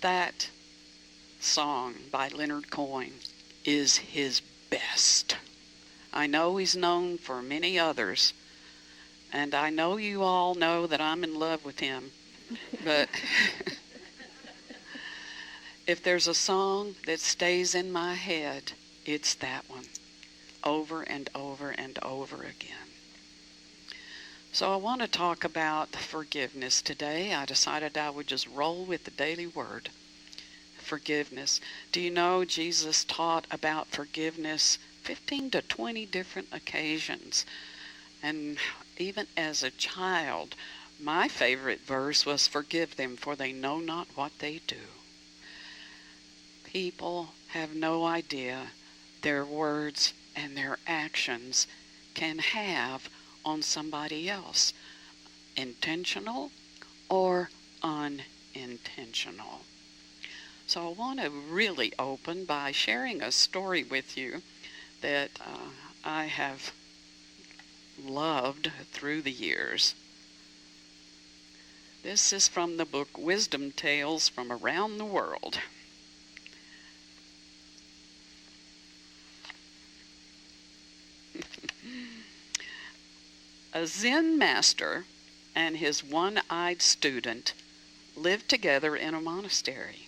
That song by Leonard Cohen is his best. I know he's known for many others, and I know you all know that I'm in love with him, but if there's a song that stays in my head, it's that one, over and over and over again. So I want to talk about forgiveness today. I decided I would just roll with the daily word. Forgiveness. Do you know Jesus taught about forgiveness 15 to 20 different occasions? And even as a child, my favorite verse was, "Forgive them, for they know not what they do." People have no idea their words and their actions can have on somebody else, intentional or unintentional. So I want to really open by sharing a story with you that I have loved through the years. This is from the book Wisdom Tales from Around the World. A Zen master and his one-eyed student lived together in a monastery.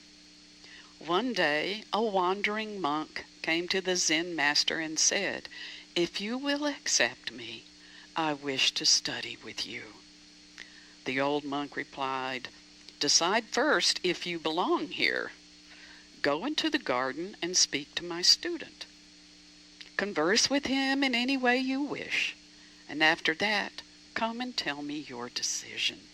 One day, a wandering monk came to the Zen master and said, "If you will accept me, I wish to study with you." The old monk replied, "Decide first if you belong here. Go into the garden and speak to my student. Converse with him in any way you wish, and after that, come and tell me your decision."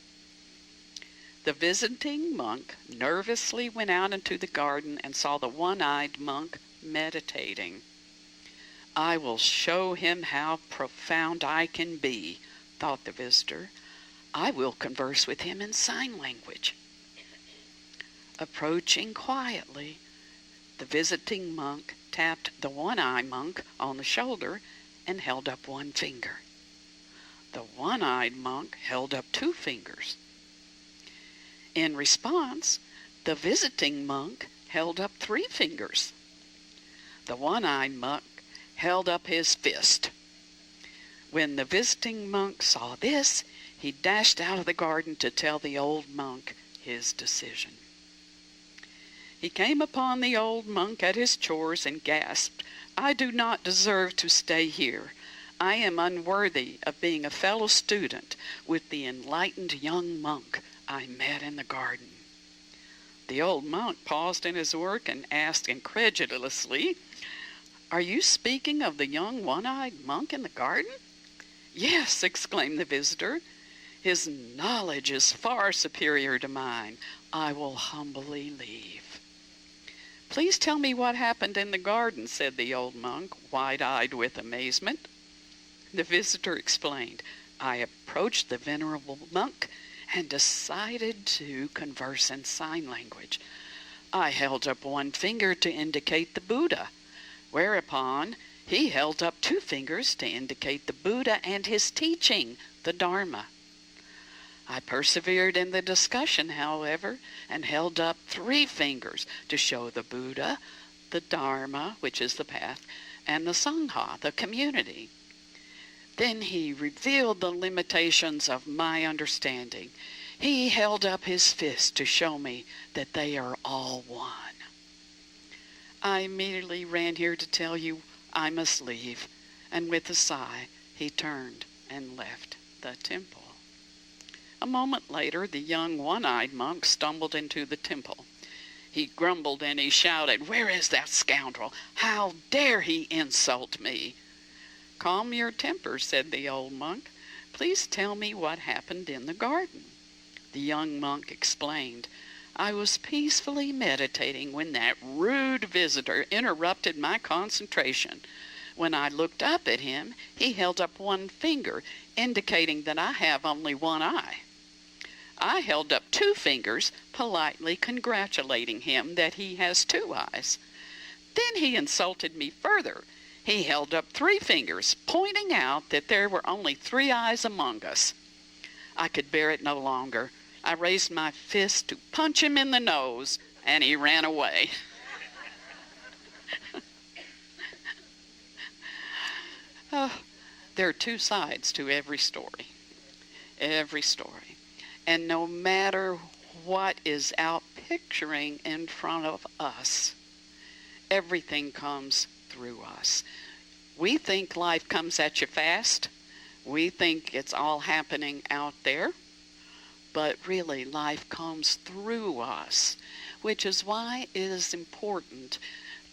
The visiting monk nervously went out into the garden and saw the one-eyed monk meditating. "I will show him how profound I can be," thought the visitor. "I will converse with him in sign language." Approaching quietly, the visiting monk tapped the one-eyed monk on the shoulder and held up one finger. The one-eyed monk held up two fingers. In response, the visiting monk held up three fingers. The one-eyed monk held up his fist. When the visiting monk saw this, he dashed out of the garden to tell the old monk his decision. He came upon the old monk at his chores and gasped, "I do not deserve to stay here. I am unworthy of being a fellow student with the enlightened young monk I met in the garden." The old monk paused in his work and asked incredulously, "Are you speaking of the young one-eyed monk in the garden?" "Yes," exclaimed the visitor. "His knowledge is far superior to mine. I will humbly leave." "Please tell me what happened in the garden," said the old monk, wide-eyed with amazement. The visitor explained, "I approached the venerable monk and decided to converse in sign language. I held up one finger to indicate the Buddha, whereupon he held up two fingers to indicate the Buddha and his teaching, the Dharma. I persevered in the discussion, however, and held up three fingers to show the Buddha, the Dharma, which is the path, and the Sangha, the community. Then he revealed the limitations of my understanding. He held up his fist to show me that they are all one. I immediately ran here to tell you I must leave." And with a sigh, he turned and left the temple. A moment later, the young one-eyed monk stumbled into the temple. He grumbled and he shouted, "Where is that scoundrel? How dare he insult me?" "Calm your temper," said the old monk. "Please tell me what happened in the garden." The young monk explained, "I was peacefully meditating when that rude visitor interrupted my concentration. When I looked up at him, he held up one finger, indicating that I have only one eye. I held up two fingers, politely congratulating him that he has two eyes. Then he insulted me further. He held up three fingers, pointing out that there were only three eyes among us. I could bear it no longer. I raised my fist to punch him in the nose, and he ran away. uh, there are two sides to every story. Every story. And no matter what is out picturing in front of us, everything comes through us. We think life comes at you fast. We think it's all happening out there. But really, life comes through us, which is why it is important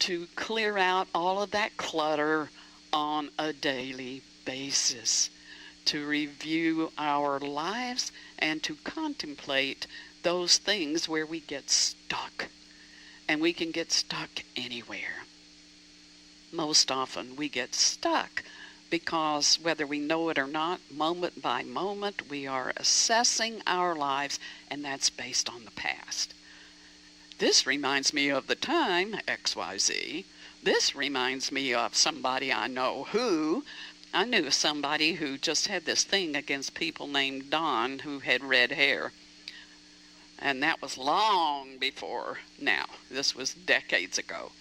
to clear out all of that clutter on a daily basis, to review our lives and to contemplate those things where we get stuck. And we can get stuck anywhere. Most often we get stuck because whether we know it or not, moment by moment, we are assessing our lives, and that's based on the past. This reminds me of the time, XYZ. This reminds me of somebody I know who. I knew somebody who just had this thing against people named Don who had red hair. And that was long before now. This was decades ago.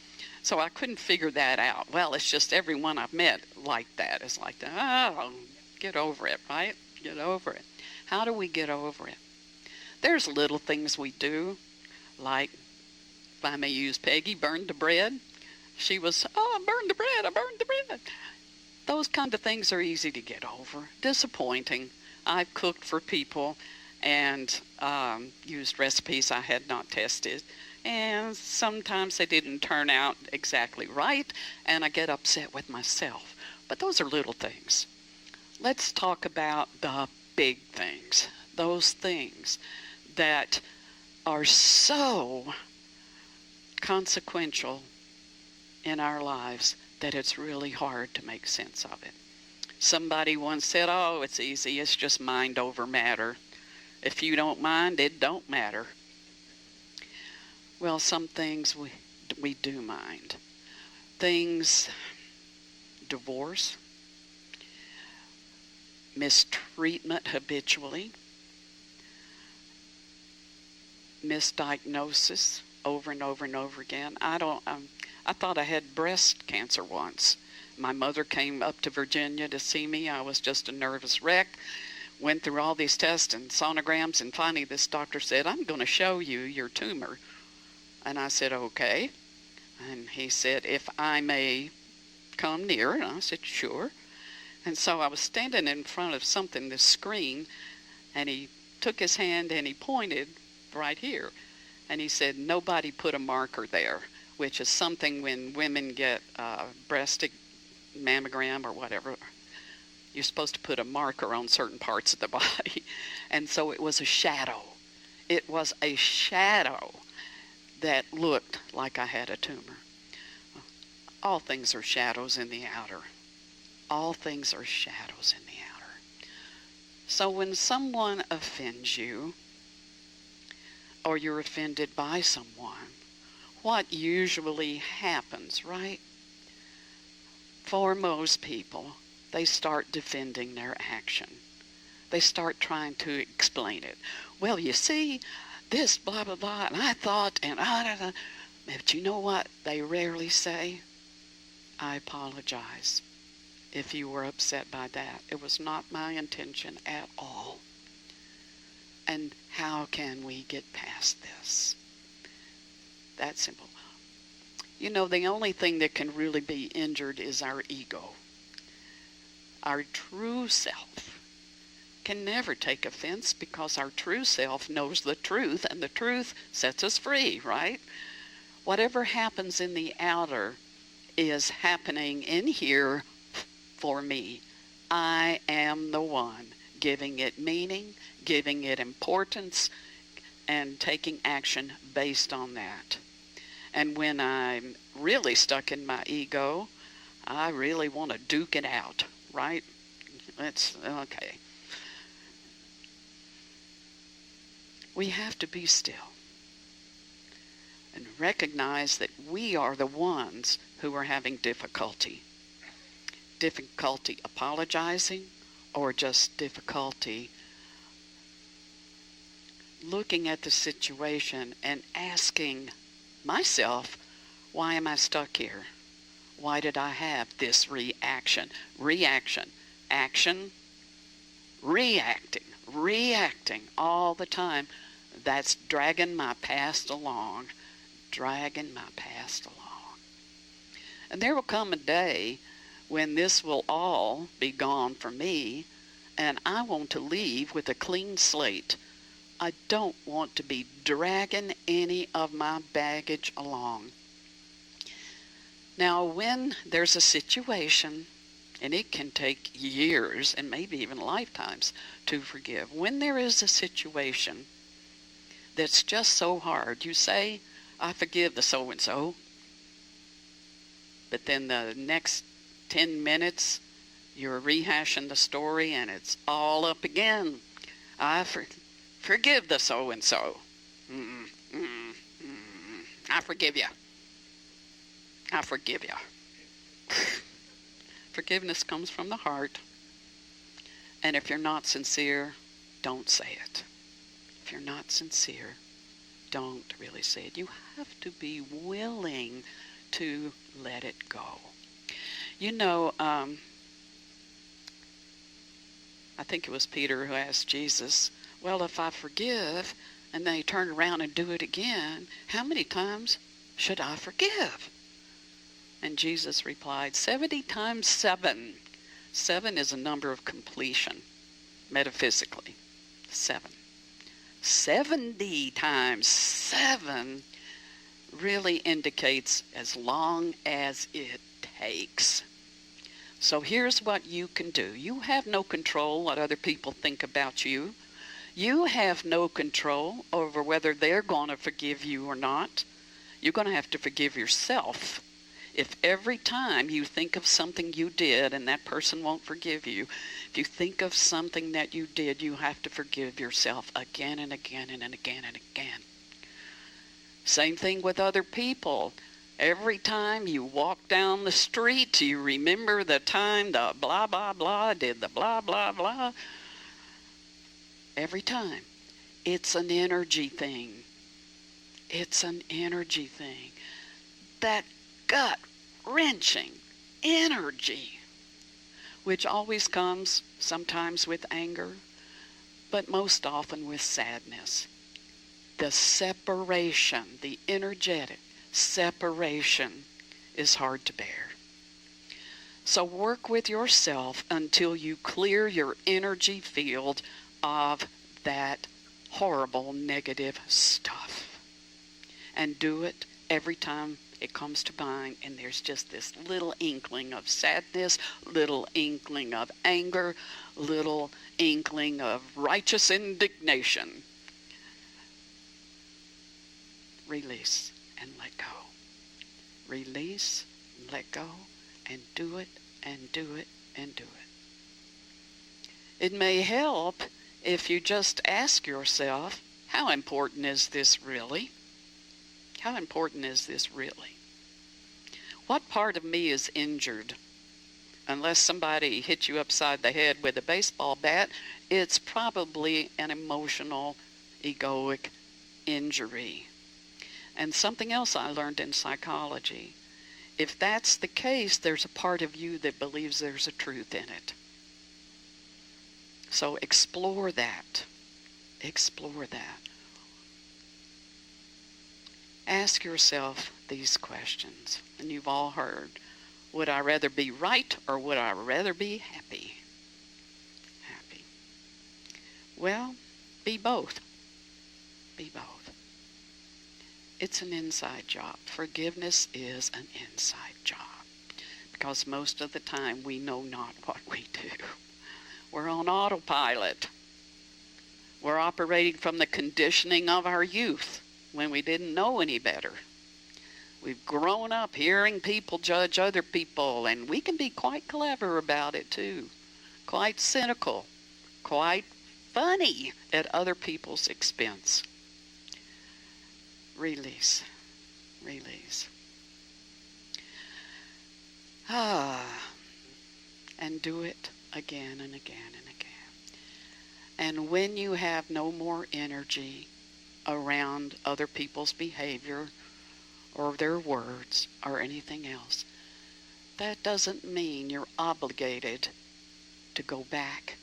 So I couldn't figure that out. Well, it's just everyone I've met like that. It's like, oh, get over it, right? Get over it. How do we get over it? There's little things we do, like, if I may use Peggy, burned the bread. She was, oh, I burned the bread, I burned the bread. Those kind of things are easy to get over. Disappointing. I've cooked for people and used recipes I had not tested. And sometimes they didn't turn out exactly right, and I get upset with myself. But those are little things. Let's talk about the big things. Those things that are so consequential in our lives that it's really hard to make sense of it. Somebody once said, oh, it's easy, it's just mind over matter. If you don't mind, it don't matter. Well, some things we do mind. Things, divorce, mistreatment habitually, misdiagnosis over and over and over again. I thought I had breast cancer once. My mother came up to Virginia to see me. I was just a nervous wreck. Went through all these tests and sonograms, and finally this doctor said, I'm going to show you your tumor. And I said, okay. And he said, if I may come near. And I said, sure. And so I was standing in front of something, this screen, and he took his hand and he pointed right here. And he said, nobody put a marker there, which is something when women get breast mammogram or whatever, you're supposed to put a marker on certain parts of the body. And so it was a shadow. It was a shadow that looked like I had a tumor. All things are shadows in the outer. All things are shadows in the outer. So when someone offends you, or you're offended by someone, what usually happens, right? For most people, they start defending their action. They start trying to explain it. Well, you see, this blah, blah, blah, and I thought, and but you know what they rarely say? I apologize if you were upset by that. It was not my intention at all. And how can we get past this? That simple. You know, the only thing that can really be injured is our ego. Our true self can never take offense because our true self knows the truth, and the truth sets us free, right? Whatever happens in the outer is happening in here for me. I am the one giving it meaning, giving it importance, and taking action based on that. And when I'm really stuck in my ego, I really want to duke it out, right? It's okay. We have to be still and recognize that we are the ones who are having difficulty. Difficulty apologizing, or just difficulty looking at the situation and asking myself, why am I stuck here? Why did I have this reaction? Reaction, action, reacting all the time. That's dragging my past along, dragging my past along. And there will come a day when this will all be gone for me, and I want to leave with a clean slate. I don't want to be dragging any of my baggage along. Now, when there's a situation, and it can take years and maybe even lifetimes to forgive, when there is a situation that's just so hard, you say, I forgive the so-and-so, but then the next 10 minutes, you're rehashing the story and it's all up again. I forgive the so-and-so. I forgive you. I forgive you. Forgiveness comes from the heart. And if you're not sincere, don't say it. If you're not sincere, don't really say it. You have to be willing to let it go. You know, I think it was Peter who asked Jesus, well, if I forgive and they turn around and do it again, how many times should I forgive? And Jesus replied, 70 times 7. 7 is a number of completion, metaphysically. 7. 70 times 7 really indicates as long as it takes. So here's what you can do. You have no control what other people think about you. You have no control over whether they're going to forgive you or not. You're going to have to forgive yourself. If every time you think of something you did and that person won't forgive you, if you think of something that you did, you have to forgive yourself again and again and again and again. Same thing with other people. Every time you walk down the street, you remember the time the blah, blah, blah did the blah, blah, blah. Every time. It's an energy thing. It's an energy thing. That gut-wrenching energy, which always comes sometimes with anger, but most often with sadness. The separation, the energetic separation is hard to bear. So work with yourself until you clear your energy field of that horrible negative stuff. And do it every time it comes to mind, and there's just this little inkling of sadness, little inkling of anger, little inkling of righteous indignation. Release and let go. Release, let go, and do it, and do it, and do it. It may help if you just ask yourself, how important is this really? How important is this really? What part of me is injured? Unless somebody hit you upside the head with a baseball bat, it's probably an emotional, egoic injury. And something else I learned in psychology, if that's the case, there's a part of you that believes there's a truth in it. So explore that. Explore that. Ask yourself these questions, and you've all heard. Would I rather be right or would I rather be happy? Happy. Well, be both. Be both. It's an inside job. Forgiveness is an inside job, because most of the time we know not what we do. We're on autopilot. We're operating from the conditioning of our youth when we didn't know any better. We've grown up hearing people judge other people, and we can be quite clever about it too. Quite cynical, quite funny at other people's expense. Release. Release. And do it again and again and again. And when you have no more energy around other people's behavior or their words or anything else, that doesn't mean you're obligated to go back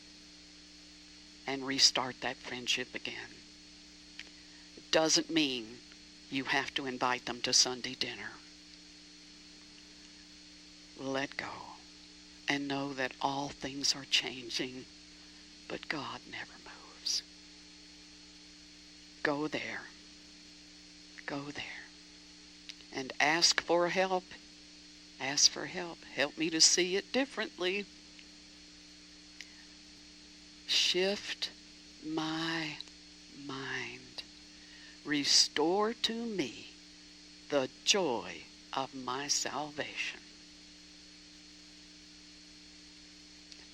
and restart that friendship again. It doesn't mean you have to invite them to Sunday dinner. Let go and know that all things are changing, but God never moves. Go there. Go there. And ask for help. Ask for help. Help me to see it differently. Shift my mind. Restore to me the joy of my salvation.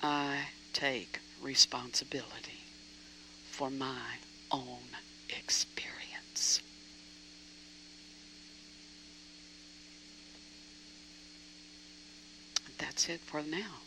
I take responsibility for my own experience. That's it for now.